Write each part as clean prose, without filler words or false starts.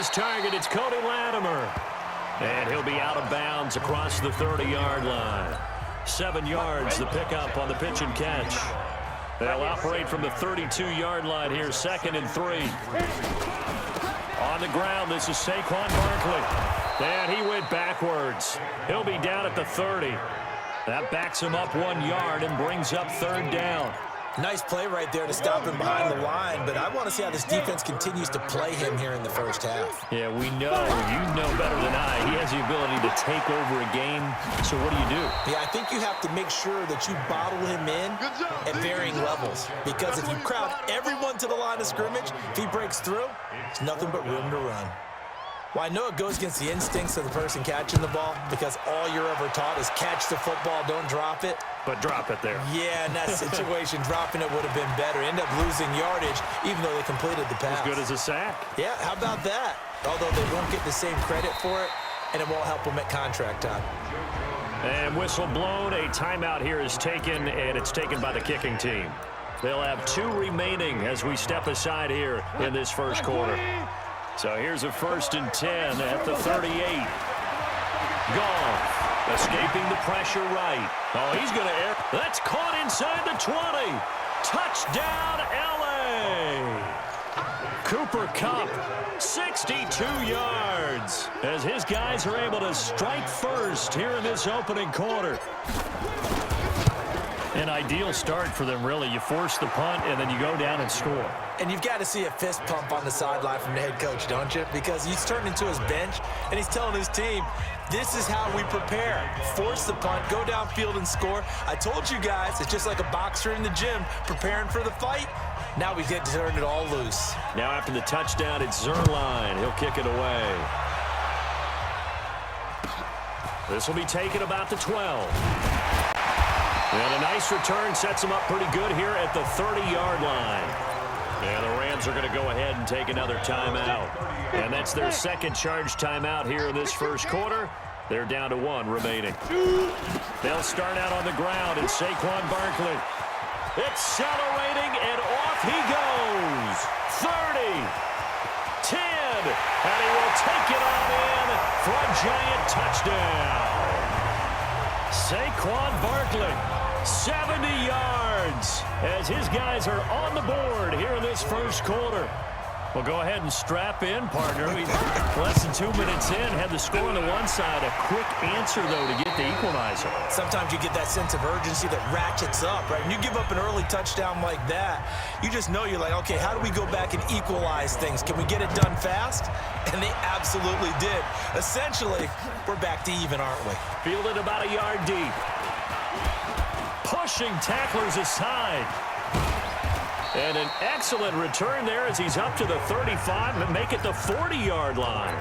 his target. It's Cody Latimer. And he'll be out of bounds across the 30-yard line. 7 yards, the pickup on the pitch and catch. They'll operate from the 32-yard line here, 2nd and 3. On the ground, this is Saquon Barkley. And he went backwards. He'll be down at the 30. That backs him up 1 yard and brings up 3rd down. Nice play right there to stop him behind the line, but I want to see how this defense continues to play him here in the first half. Yeah, we know, you know better than I, he has the ability to take over a game. So what do? Yeah, I think you have to make sure that you bottle him in at varying levels, because if you crowd everyone to the line of scrimmage, if he breaks through, it's nothing but room to run. Well, I know it goes against the instincts of the person catching the ball, because all you're ever taught is catch the football, don't drop it. But drop it there. Yeah, in that situation, dropping it would have been better. End up losing yardage, even though they completed the pass. As good as a sack. Yeah, how about that? Although they won't get the same credit for it, and it won't help them at contract time. And whistle blown. A timeout here is taken, and it's taken by the kicking team. They'll have 2 remaining as we step aside here in this first quarter. So here's a 1st and 10 at the 38. Goff escaping the pressure right. Oh, he's going to air. That's caught inside the 20. Touchdown, L.A. Cooper Kupp, 62 yards, as his guys are able to strike first here in this opening quarter. An ideal start for them, really. You force the punt, and then you go down and score. And you've got to see a fist pump on the sideline from the head coach, don't you? Because he's turned into his bench, and he's telling his team, this is how we prepare. Force the punt, go downfield and score. I told you guys, it's just like a boxer in the gym preparing for the fight. Now we get to turn it all loose. Now after the touchdown, it's Zerline. He'll kick it away. This will be taken about the 12. And a nice return sets him up pretty good here at the 30-yard line. And the Rams are going to go ahead and take another timeout. And that's their 2nd charge timeout here in this first quarter. They're down to 1 remaining. They'll start out on the ground, and Saquon Barkley accelerating, and off he goes. 30, 10, and he will take it on in for a giant touchdown. Saquon Barkley, 70 yards, as his guys are on the board here in this first quarter. Well, go ahead and strap in, partner. Less than 2 minutes in, had the score on the one side. A quick answer, though, to get the equalizer. Sometimes you get that sense of urgency that ratchets up, right? When you give up an early touchdown like that, you just know you're like, okay, how do we go back and equalize things? Can we get it done fast? And they absolutely did. Essentially, we're back to even, aren't we? Fielded about a yard deep. Pushing tacklers aside. And an excellent return there as he's up to the 35 and make it the 40-yard line.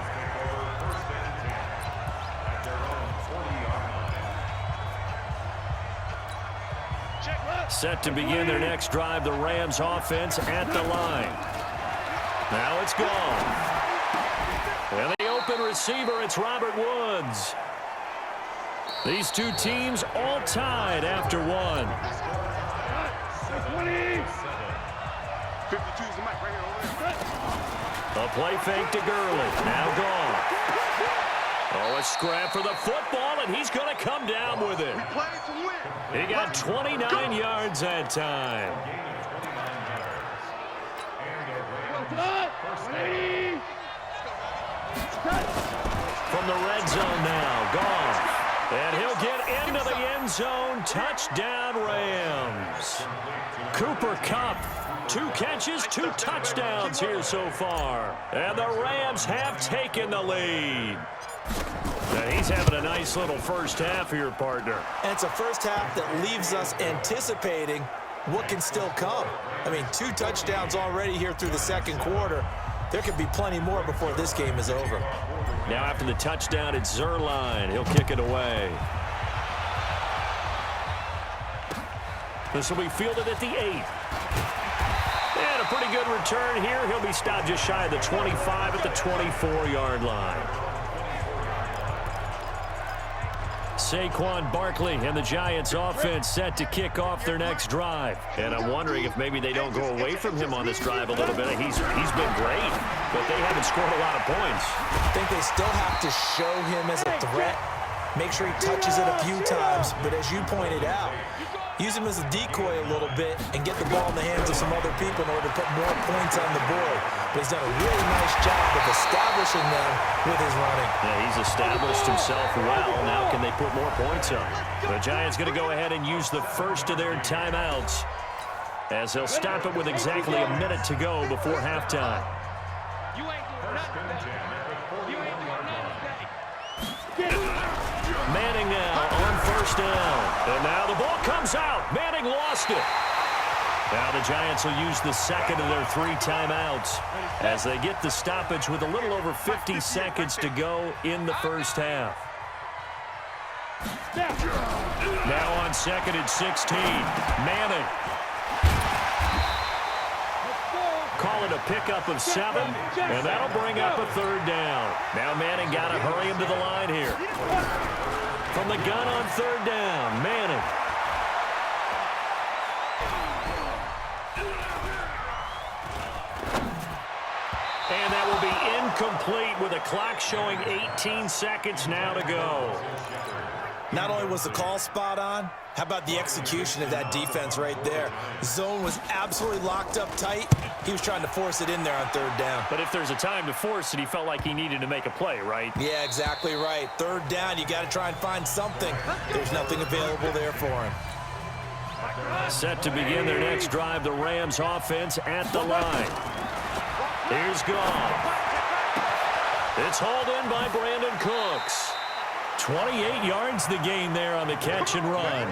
Set to begin their next drive, the Rams offense at the line. Now it's gone. And the open receiver, it's Robert Woods. These two teams all tied after 1. A play fake to Gurley. Now gone. Oh, a scrap for the football, and he's going to come down with it. He got 29 yards that time. From the red zone now, gone. And he'll get into the end zone. Touchdown, Rams. Cooper Kupp, 2 catches, 2 touchdowns here so far. And the Rams have taken the lead. Now he's having a nice little first half here, partner. And it's a first half that leaves us anticipating what can still come. I mean, 2 touchdowns already here through the second quarter. There could be plenty more before this game is over. Now after the touchdown, it's Zerline. He'll kick it away. This will be fielded at the 8. And a pretty good return here. He'll be stopped just shy of the 25 at the 24-yard line. Saquon Barkley and the Giants offense set to kick off their next drive. And I'm wondering if maybe they don't go away from him on this drive a little bit. He's been great, but they haven't scored a lot of points. I think they still have to show him as a threat. Make sure he touches it a few times, but as you pointed out, use him as a decoy a little bit and get the ball in the hands of some other people in order to put more points on the board. But he's done a really nice job of establishing them with his running. Yeah, he's established himself well. Now can they put more points up? The Giants going to go ahead and use the first of their timeouts as they'll stop it with exactly a minute to go before halftime. Manning now on first down. And now the ball comes out. Manning lost it. Now the Giants will use the second of their 3 timeouts as they get the stoppage with a little over 50 seconds to go in the first half. Now on second and 16, Manning. Call it a pickup of 7, and that'll bring up a 3rd down. Now Manning got to hurry him to the line here. From the gun on 3rd down, Manning. And that will be incomplete with a clock showing 18 seconds now to go. Not only was the call spot on, how about the execution of that defense right there? Zone was absolutely locked up tight. He was trying to force it in there on 3rd down. But if there's a time to force it, he felt like he needed to make a play, right? Yeah, exactly right. 3rd down, you got to try and find something. There's nothing available there for him. Set to begin their next drive, the Rams offense at the line. Here's Goff. It's hauled in by Brandon Cooks. 28 yards the gain there on the catch and run.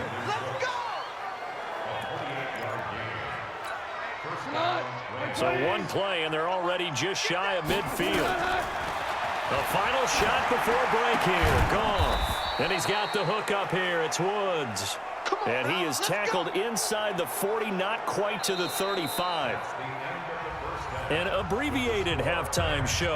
So one play, and they're already just shy of midfield. The final shot before break here. Goff. And he's got the hook up here. It's Woods. And he is tackled inside the 40, not quite to the 35. An abbreviated halftime show.